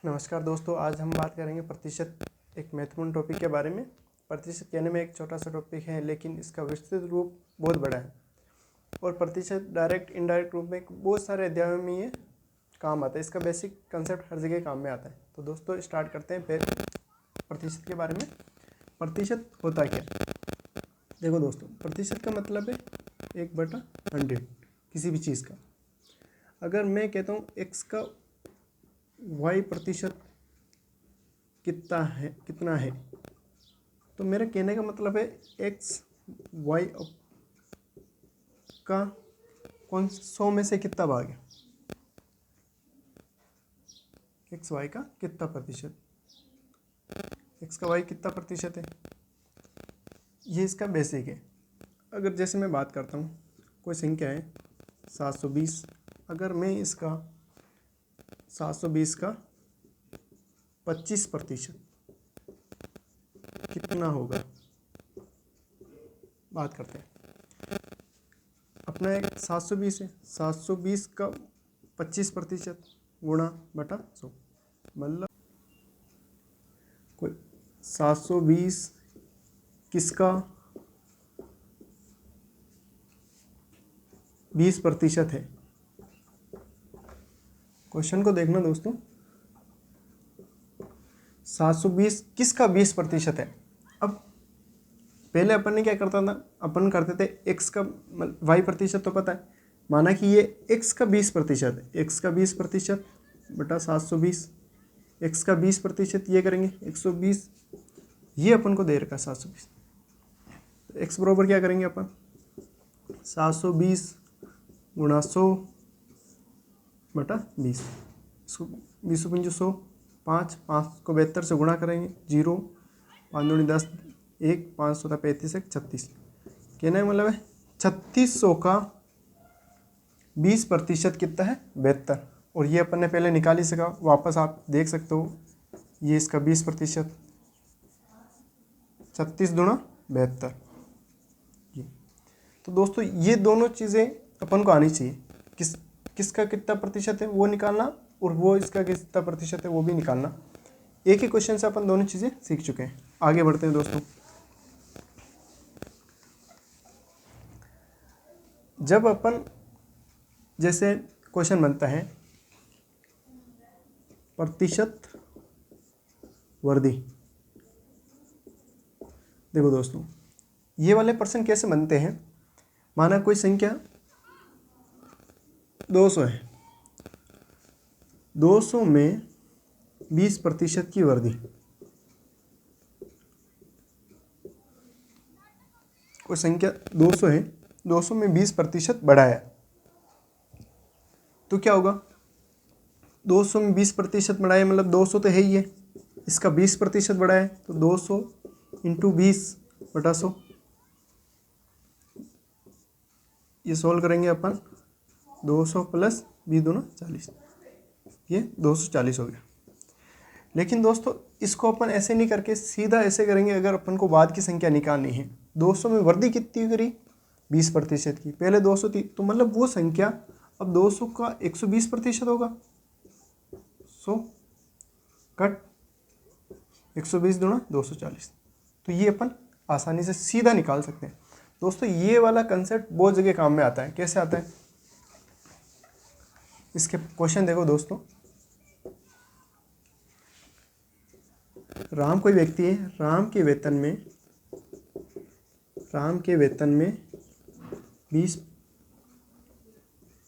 नमस्कार दोस्तों, आज हम बात करेंगे प्रतिशत, एक महत्वपूर्ण टॉपिक के बारे में। प्रतिशत कहने में एक छोटा सा टॉपिक है, लेकिन इसका विस्तृत रूप बहुत बड़ा है और प्रतिशत डायरेक्ट इनडायरेक्ट रूप में बहुत सारे अध्यायों में ये काम आता है। इसका बेसिक कंसेप्ट हर जगह काम में आता है। तो दोस्तों स्टार्ट करते हैं फिर प्रतिशत के बारे में। प्रतिशत होता क्या? देखो दोस्तों, प्रतिशत का मतलब है 1/100 किसी भी चीज़ का। अगर मैं कहता हूँ x का y प्रतिशत कितना है, तो मेरा कहने का मतलब है x y का 100 में से कितना भाग है, x y का कितना प्रतिशत, x का y कितना प्रतिशत है, ये इसका बेसिक है। अगर जैसे मैं बात करता हूँ, कोई संख्या है 720, अगर मैं इसका 720 का 25% कितना होगा, बात करते हैं। अपना एक 720 है, 720 का 25% गुणा बटा 100, मतलब कोई 720 किसका 20% है। क्वेश्चन को देखना दोस्तों, 720 किसका 20% है। अब पहले अपन ने क्या करता था, अपन करते थे x का y प्रतिशत तो पता है, माना कि ये x का 20% है, x का 20% बटा 720, x का 20% ये करेंगे 120, ये अपन को दे रखा 720, तो x बराबर क्या करेंगे अपन 720 गुणा 100 बटा 20, इसको 20×100 5 को 72 से गुणा करेंगे, 0 5 दूनी 10 1 5 होता 35 1 36, कहना है मतलब है 3600 का 20% कितना है 72, और ये अपन ने पहले निकाल ही सका, वापस आप देख सकते हो, ये इसका 20% 36 दूना 72। तो दोस्तों ये दोनों चीज़ें अपन को आनी चाहिए, किसका कितना प्रतिशत है वो निकालना, और वो इसका कितना प्रतिशत है वो भी निकालना। एक ही क्वेश्चन से अपन दोनों चीज़ें सीख चुके हैं। आगे बढ़ते हैं दोस्तों। जब अपन जैसे क्वेश्चन बनता है प्रतिशत वर्धी, देखो दोस्तों ये वाले प्रश्न कैसे बनते हैं। माना कोई संख्या 200 है, 200 में 20% की वृद्धि, कोई संख्या 200 है, 200 में 20% बढ़ाया, तो क्या होगा, 200 में 20% बढ़ाया मतलब 200 तो है ही है, इसका 20% बढ़ाया तो 200 × 20 बटा 100, ये सोल्व करेंगे अपन, 200 + 20 दूना 40, ये 240 हो गया। लेकिन दोस्तों इसको अपन ऐसे नहीं करके सीधा ऐसे करेंगे, अगर अपन को बाद की संख्या निकालनी है, 200 में वृद्धि कितनी करी 20% की, पहले 200 थी, तो मतलब वो संख्या अब 200 का 120% होगा, 100 कट 120 दूना 240, तो ये अपन आसानी से सीधा निकाल सकते हैं। दोस्तों ये वाला कंसेप्ट बहुत जगह काम में आता है। कैसे आता है, इसके क्वेश्चन देखो दोस्तों। राम कोई व्यक्ति है, राम के वेतन में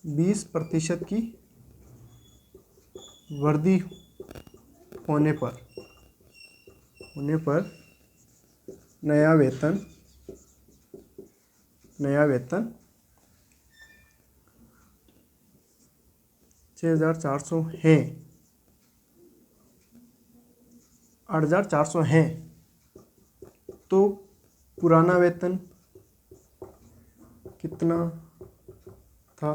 20% की वृद्धि होने पर नया वेतन 6400 है, 8400 है, तो पुराना वेतन कितना था।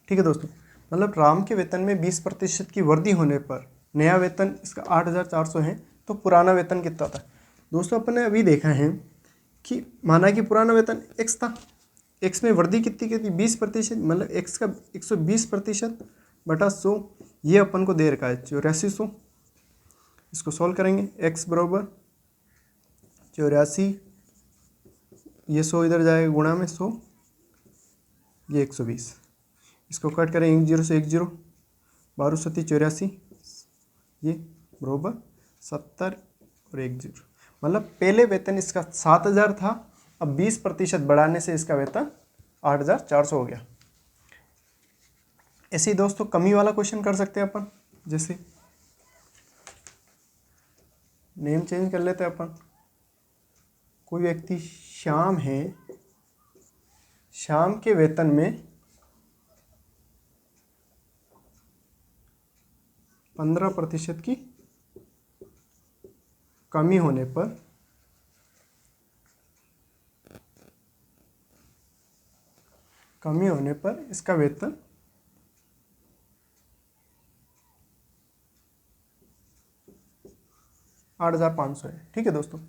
ठीक है दोस्तों, मतलब राम के वेतन में 20% की वृद्धि होने पर नया वेतन इसका 8400 है, तो पुराना वेतन कितना था। दोस्तों अपन ने अभी देखा है कि माना कि पुराना वेतन x था, x में वृद्धि कितनी की थी 20%, मतलब x का 120% बटा 100, ये अपन को दे रखा है 8400। इसको सॉल्व करेंगे, x बराबर 84, ये 100 इधर जाएगा गुणा में 100, ये 120। इसको कट करें 1 0 से 1 0, 12 सत्ती 84, ये बराबर 70 और 1 0। मतलब पहले वेतन इसका 7000 था, अब 20% बढ़ाने से इसका वेतन 8400 हो गया। ऐसे ही दोस्तों कमी वाला क्वेश्चन कर सकते हैं अपन, जैसे नेम चेंज कर लेते हैं अपन। कोई व्यक्ति श्याम है, श्याम के वेतन में 15% की कमी होने पर इसका वेतन 8500 है। ठीक है दोस्तों,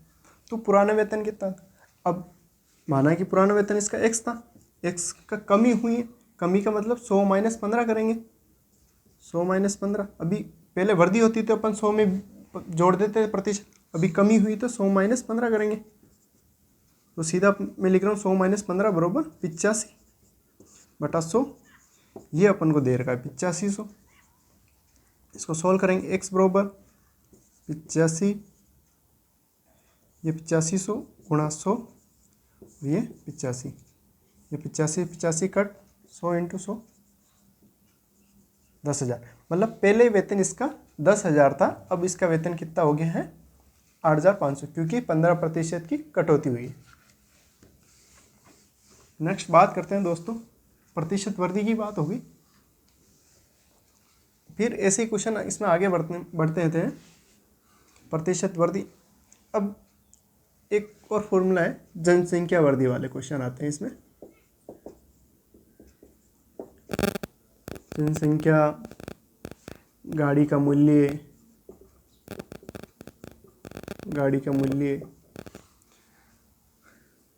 तो पुराना वेतन कितना था? अब माना कि पुराना वेतन इसका x था, x का कमी हुई है, कमी का मतलब 100 माइनस 15 करेंगे, 100 माइनस 15। अभी पहले वर्दी होती तो अपन 100 में जोड़ देते प्रतिशत, अभी कमी हुई तो 100 माइनस 15 करेंगे। तो सीधा मैं लिख रहा हूँ 100 माइनस 15 बराबर 85 बटा 100, ये अपन को दे रखा है 8500। इसको सॉल्व करेंगे, x बराबर 85, ये 8500 गुणा 100, ये 85, ये 85 कट 100 इंटू 100, 10,000। मतलब पहले वेतन इसका 10,000 था, अब इसका वेतन कितना हो गया है 8500, क्योंकि 15% की कटौती हुई है। नेक्स्ट बात करते हैं दोस्तों, प्रतिशत वर्दी की बात होगी। फिर ऐसे ही क्वेश्चन इसमें आगे बढ़ते थे, प्रतिशत वर्दी। अब एक और फॉर्मूला है, जनसंख्या वर्दी वाले क्वेश्चन आते हैं इसमें। जनसंख्या, गाड़ी का मूल्य,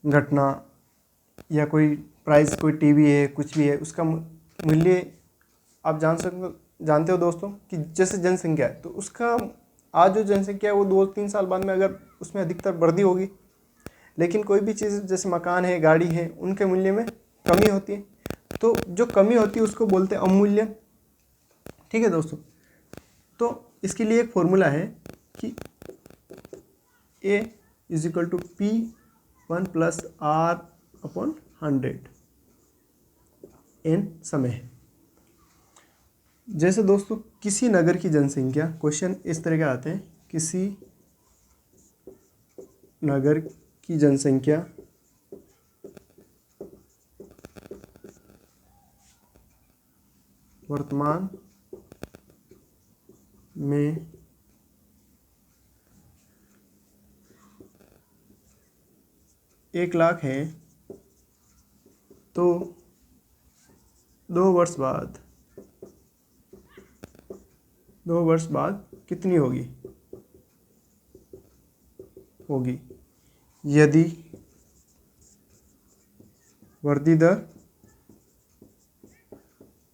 घटना या कोई प्राइस, कोई टीवी है, कुछ भी है, उसका मूल्य आप जानते हो दोस्तों कि जैसे जनसंख्या है तो उसका आज जो जनसंख्या है वो 2-3 साल बाद में अगर उसमें अधिकतर वृद्धि होगी, लेकिन कोई भी चीज़ जैसे मकान है, गाड़ी है, उनके मूल्य में कमी होती है, तो जो कमी होती है उसको बोलते हैं अवमूल्यन। ठीक है दोस्तों, तो इसके लिए एक फॉर्मूला है कि A is equal to P1 plus R/100 n समय है। जैसे दोस्तों किसी नगर की जनसंख्या, क्वेश्चन इस तरह के आते हैं, किसी नगर की जनसंख्या वर्तमान में 1 लाख है, तो 2 वर्ष बाद कितनी होगी यदि वृद्धि दर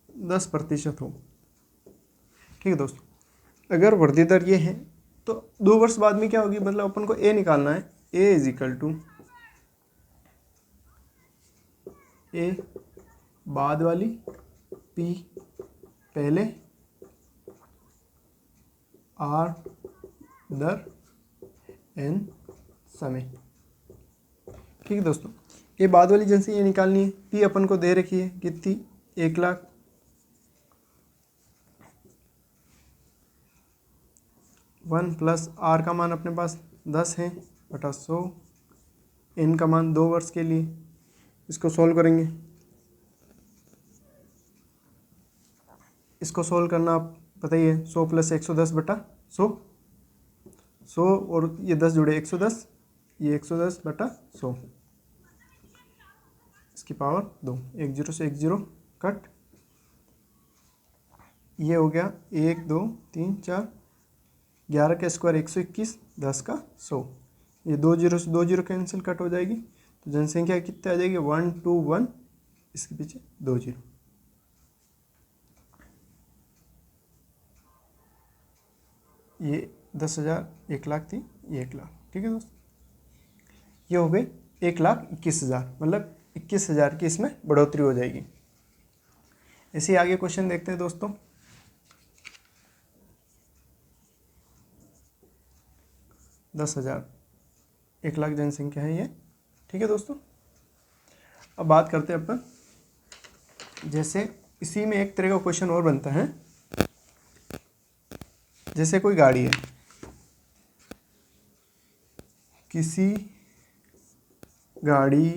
10% हो। ठीक है दोस्तों, अगर वृद्धि दर ये है तो 2 वर्ष बाद में क्या होगी, मतलब अपन को A निकालना है। A is equal to A बाद वाली, P पहले, R दर, N समय। ठीक है दोस्तों, ये बाद वाली जनसंख्या निकालनी है। P अपन को दे रखी है कितनी, 1 लाख। वन प्लस R का मान अपने पास 10 है बटा 100, N का मान 2 वर्ष के लिए। इसको सॉल्व करेंगे, इसको सॉल्व करना आप पता ही है, 100 प्लस 110 बटा 100, 100 और ये 10 जुड़े 110, ये 110 बटा 100, इसकी पावर 2, 1 0 से 1 0 कट, ये हो गया 1 2 3 4, 11 का स्क्वायर 121, 10 का 100, ये 2 0 से 2 0 कैंसिल कट हो जाएगी, तो जनसंख्या कितनी आ जाएगी 1 2 1, इसके पीछे 2 0। ये 10,000, 1,00,000 थी, ये 1,00,000। ठीक है दोस्तों, ये हो गई 1,21,000, मतलब 21,000 की इसमें बढ़ोतरी हो जाएगी। ऐसे ही आगे क्वेश्चन देखते हैं दोस्तों। 10,000, 1,00,000 जनसंख्या है ये। ठीक है दोस्तों, अब बात करते हैं अपन, जैसे इसी में एक तरह का क्वेश्चन और बनता है। जैसे कोई गाड़ी है, किसी गाड़ी,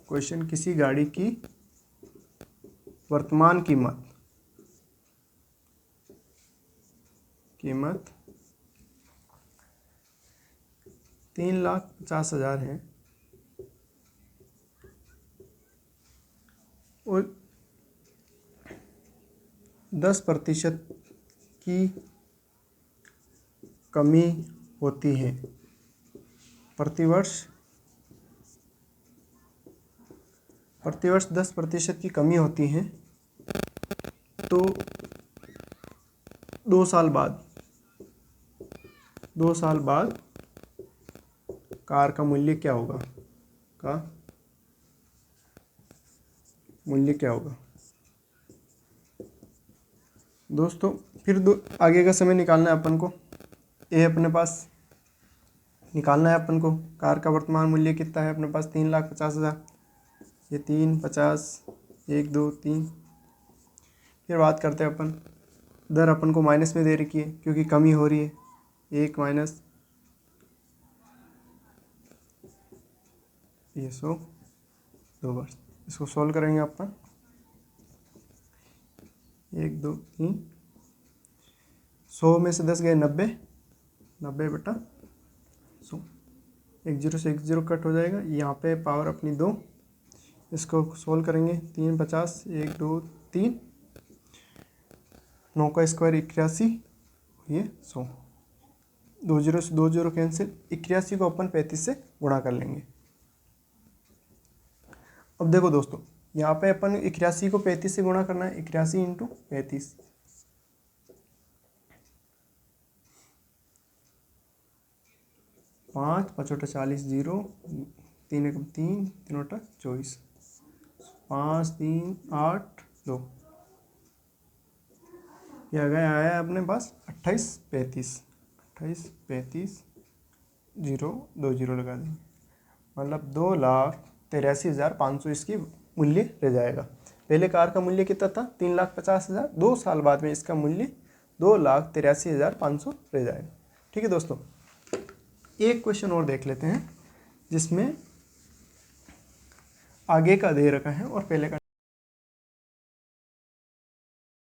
क्वेश्चन किसी गाड़ी की वर्तमान कीमत 3,50,000 है और 10% की कमी होती है प्रतिवर्ष 10% की कमी होती है, तो 2 साल बाद कार का मूल्य क्या होगा? दोस्तों फिर आगे का समय निकालना है अपन को। ये अपने पास निकालना है अपन को, कार का वर्तमान मूल्य कितना है अपने पास? 3,50,000। ये 3, 50, 1, 2, 3। फिर बात करते हैं अपन, दर अपन को माइनस में दे रखी है क्योंकि कमी हो रही है। 1 माइनस ये 100 2 बार, इसको सॉल्व करेंगे अपन। 1, 2, 3, 100 में से 10 गए 90, 90 बटा 100। 1 0 से 1 0 कट हो जाएगा। यहाँ पे पावर अपनी 2, इसको सॉल्व करेंगे। 3, 50, 1, 2, 3, 9 का स्क्वायर 81, ये 100। 2 0 से 2 0 कैंसिल, 81 को अपन 35 से गुणा कर लेंगे। अब देखो दोस्तों, यहाँ पे अपन 81 को 35 से गुणा करना है। 81 इंटू 35, 5 5 40, 0, 3 1 3, 3 8 24, 5 3 8 2, ये आया अपने पास 28 35, 28 35, 0 2 0 लगा देंगे, मतलब 2,83,500 इसकी मूल्य रह जाएगा। पहले कार का मूल्य कितना था? 3,50,000। 2 साल बाद में इसका मूल्य 2,83,500 रह जाएगा। ठीक है दोस्तों, एक क्वेश्चन और देख लेते हैं जिसमें आगे का दे रखा है और पहले का